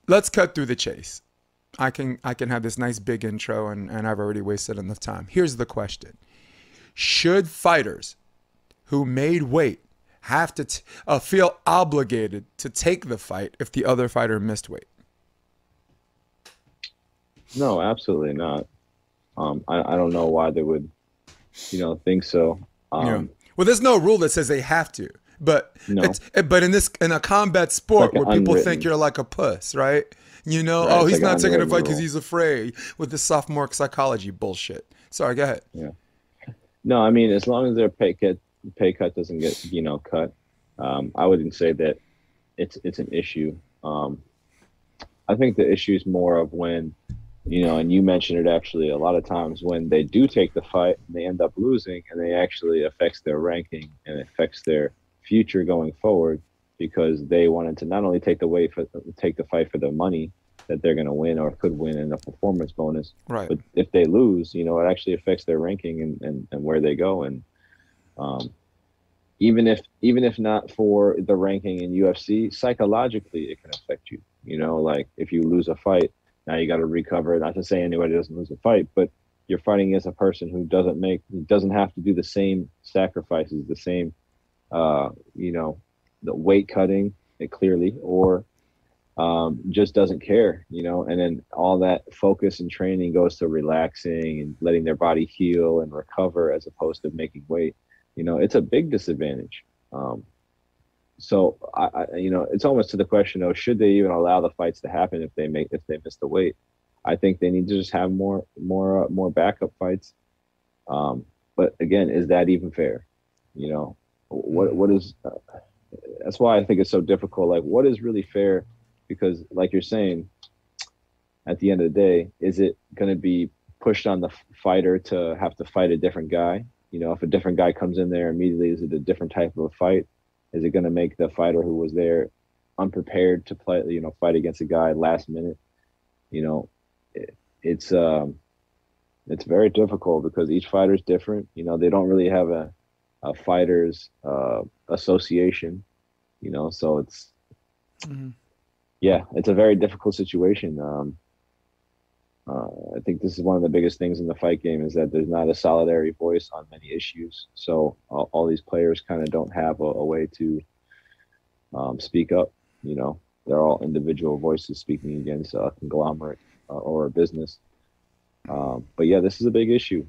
let's cut through the chase. I can have this nice big intro, and I've already wasted enough time. Here's the question: should fighters who made weight have to feel obligated to take the fight if the other fighter missed weight? No, absolutely not. I don't know why they would, think so. Yeah. Um, Well, there's no rule that says they have to, but no, in a combat it's sport like an where people think unwritten, you're like a puss, right? right? Oh, It's he's like an not taking a unwritten fight because rule. he's afraid with the sophomore psychology bullshit. Sorry, go ahead. Yeah. No, I mean, as long as their pay cut doesn't get, cut, I wouldn't say that it's an issue. I think the issue is more of when, and you mentioned it actually a lot of times when they do take the fight and they end up losing and they actually affects their ranking and affects their future going forward because they wanted to not only take the fight for the money that they're going to win or could win in a performance bonus, Right. but if they lose, it actually affects their ranking and where they go. And um, even if not for the ranking in UFC, psychologically it can affect you. Like if you lose a fight, now you got to recover. Not to say anybody doesn't lose a fight, but you're fighting against a person who doesn't have to do the same sacrifices, the same, uh, you know, the weight cutting clearly, or just doesn't care, and then all that focus and training goes to relaxing and letting their body heal and recover as opposed to making weight. It's a big disadvantage. So it's almost to the question of should they even allow the fights to happen if they miss the weight. I think they need to just have more backup fights. But again, is that even fair? You know, what is that's why I think it's so difficult. Like, what is really fair? Because, like you're saying, at the end of the day, is it going to be pushed on the fighter to have to fight a different guy? If a different guy comes in there immediately, is it a different type of a fight? Is it going to make the fighter who was there unprepared to play, fight against a guy last minute? You know, it, it's it's very difficult because each fighter is different. They don't really have a fighters association. So Mhm. it's a very difficult situation. I think this is one of the biggest things in the fight game is that there's not a solidarity voice on many issues. So all these players kind of don't have a way to speak up. They're all individual voices speaking against a conglomerate or a business. But yeah, this is a big issue.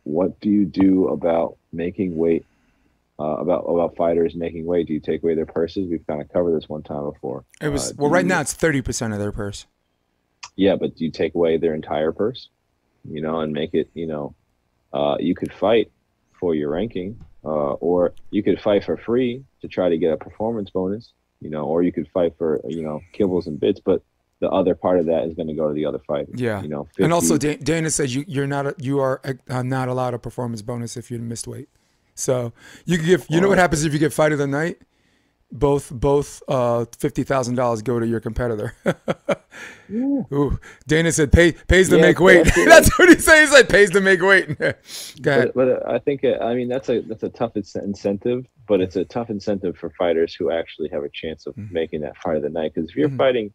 What do you do about making weight? About fighters making weight? Do you take away their purses? We've kind of covered this one time before. It was Do well. Right now, you? it's 30% of their purse. Yeah, but do you take away their entire purse? And make it, you could fight for your ranking, or you could fight for free to try to get a performance bonus, or you could fight for, kibbles and bits, but the other part of that is going to go to the other fighter, Yeah, and also 50. Dana says you are not allowed a performance bonus if you missed weight. So you could give. You know what Well, happens if you get fight of the night? Both $50,000 go to your competitor. yeah, Ooh, Dana said pays to yeah, make but weight. I feel like, That's what he said. He said pays to make weight. Go ahead. but I think, I mean, that's a tough incentive, but it's a tough incentive for fighters who actually have a chance of Mhm. making that fight of the night. Because if you're Mhm. fighting,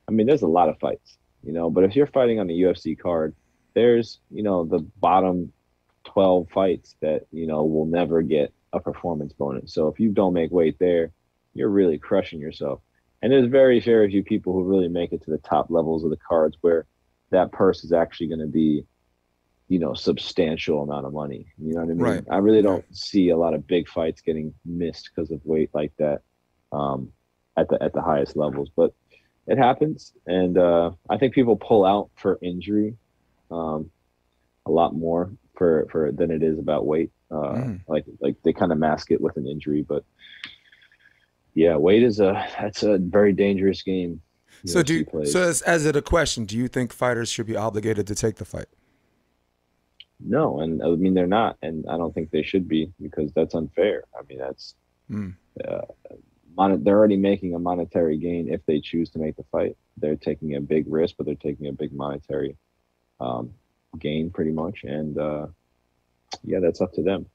I mean, there's a lot of fights, but if you're fighting on the UFC card, there's, the bottom 12 fights that, will never get a performance bonus. So if you don't make weight there, you're really crushing yourself. And there's very few people who really make it to the top levels of the cards where that purse is actually going to be, substantial amount of money. You know what I Right. mean? I really Yeah. don't see a lot of big fights getting missed because of weight like that, um, at the highest levels. But it happens, and I think people pull out for injury, um, a lot more for than it is about weight. Mhm. Like they kind of mask it with an injury, but yeah, weight is that's a very dangerous game UFC So plays. as it a question, do you think fighters should be obligated to take the fight? No, and I mean they're not, and I don't think they should be because that's unfair. I mean that's Mm. uh, they're already making a monetary gain if they choose to make the fight. They're taking a big risk, but they're taking a big monetary um, gain pretty much, and yeah, that's up to them.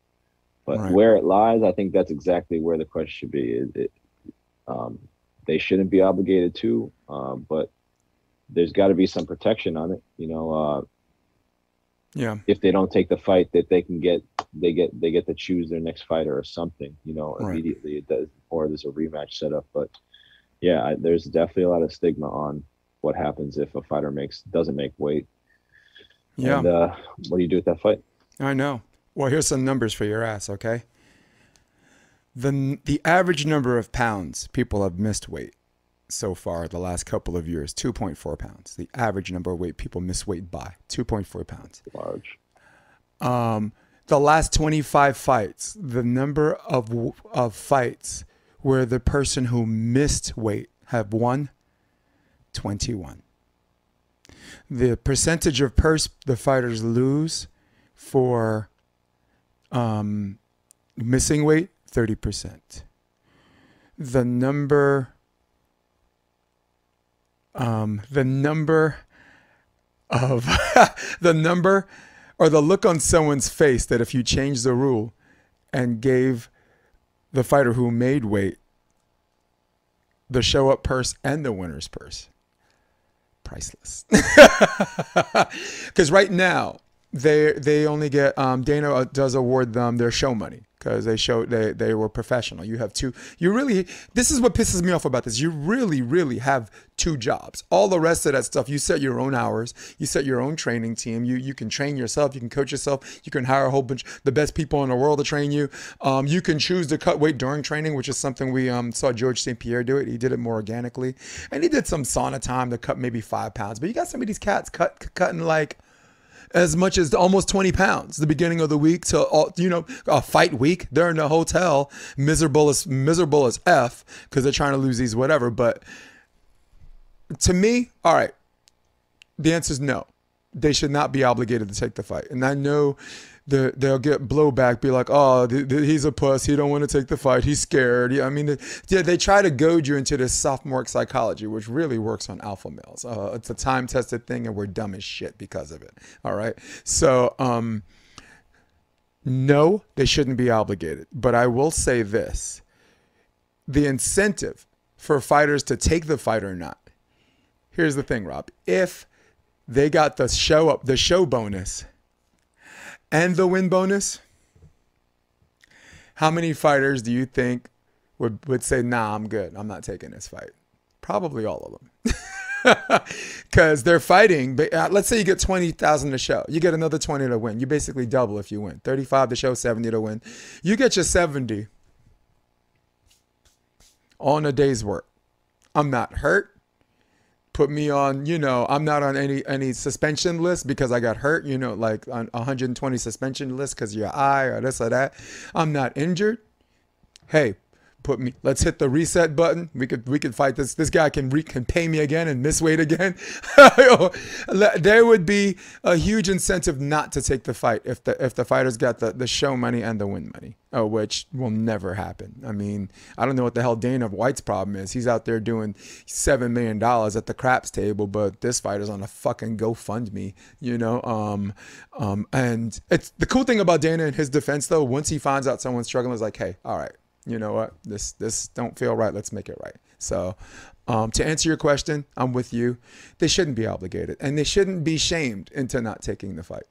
But Right. where it lies, I think that's exactly where the question should be. Um, they shouldn't be obligated to. But there's got to be some protection on it. Yeah. If they don't take the fight, that they get to choose their next fighter or something. Right. Immediately it does, or there's a rematch set up. But yeah, there's definitely a lot of stigma on what happens if a fighter doesn't make weight. Yeah. And what do you do with that fight? I know. Well, here's some numbers for your ass, okay? The average number of pounds people have missed weight so far the last couple of years, 2.4 pounds. The average number of weight people miss weight by 2.4 pounds. Large. The last 25 fights, the number of fights where the person who missed weight have won, 21. The percentage of the fighters lose for missing weight, 30%. The number of the number or the look on someone's face that if you change the rule and gave the fighter who made weight the show up purse and the winner's purse, priceless. Because right now they only get Dana does award them their show money because they were professional. You have this is what pisses me off about this. You really have two jobs. All the rest of that stuff, you set your own hours, you set your own training team, you can train yourself, you can coach yourself, you can hire a whole bunch the best people in the world to train you. You can choose to cut weight during training, which is something we saw George St. Pierre do it. He did it more organically, and he did some sauna time to cut maybe 5 pounds. But you got some of these cats cutting like as much as almost 20 pounds the beginning of the week to a fight week. They're in a hotel miserable as F because they're trying to lose these whatever. But to me, all right, the answer is no. They should not be obligated to take the fight. And I know they'll get blowback, be like, oh, he's a puss, he don't want to take the fight, he's scared. I mean, they try to goad you into this sophomoric psychology, which really works on alpha males. It's a time-tested thing, and we're dumb as shit because of it. All right? So, no, they shouldn't be obligated. But I will say this. The incentive for fighters to take the fight or not. Here's the thing, Rob. If they got the show bonus and the win bonus, how many fighters do you think would say, nah, I'm good, I'm not taking this fight? Probably all of them. Because they're fighting. Let's say you get 20,000 to show. You get another 20 to win. You basically double if you win. 35 to show, 70 to win. You get your 70 on a day's work. I'm not hurt. Put me on, I'm not on any suspension list because I got hurt, like on 120 suspension list because of your eye or this or that. I'm not injured. Hey, let's hit the reset button. We could fight this. This guy can pay me again and miss weight again. There would be a huge incentive not to take the fight if the fighters got the show money and the win money, which will never happen. I mean, I don't know what the hell Dana White's problem is. He's out there doing $7 million at the craps table, but this fighter's on a fucking GoFundMe, and it's the cool thing about Dana in his defense though. Once he finds out someone's struggling, is like, hey, all right, you know what? This don't feel right. Let's make it right. So, to answer your question, I'm with you. They shouldn't be obligated, and they shouldn't be shamed into not taking the fight.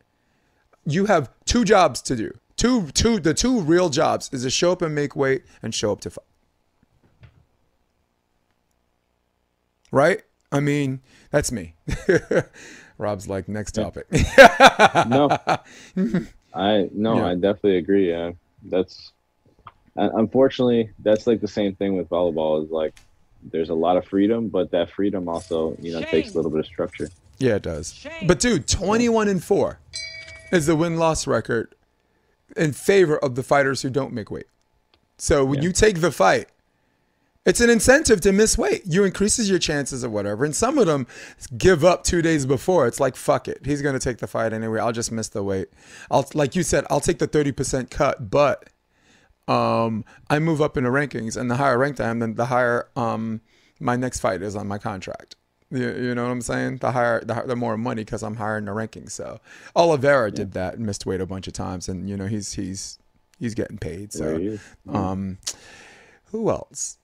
You have two jobs to do. The two real jobs is to show up and make weight and show up to fight. Right? I mean, that's me. Rob's like, next topic. No, I definitely agree. Yeah, that's. Unfortunately, that's like the same thing with volleyball. Is like there's a lot of freedom, but that freedom also, takes a little bit of structure. Yeah, it does. But dude, 21-4 is the win-loss record in favor of the fighters who don't make weight. So when you take the fight, it's an incentive to miss weight. You increases your chances or whatever. And some of them give up 2 days before. It's like, fuck it. He's going to take the fight anyway. I'll just miss the weight. Like you said, I'll take the 30% cut, but I move up in the rankings, and the higher ranked I am, then the higher my next fight is on my contract. You know what I'm saying? The more money because I'm higher in the rankings. So Oliveira did that and missed weight a bunch of times, and he's getting paid. So who else?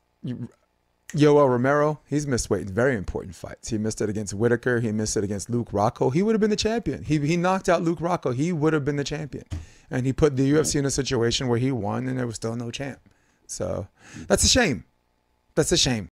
Yoel Romero, he's missed weight in very important fights. He missed it against Whitaker. He missed it against Luke Rocco. He would have been the champion. He knocked out Luke Rocco. He would have been the champion. And he put the UFC in a situation where he won and there was still no champ. So that's a shame. That's a shame.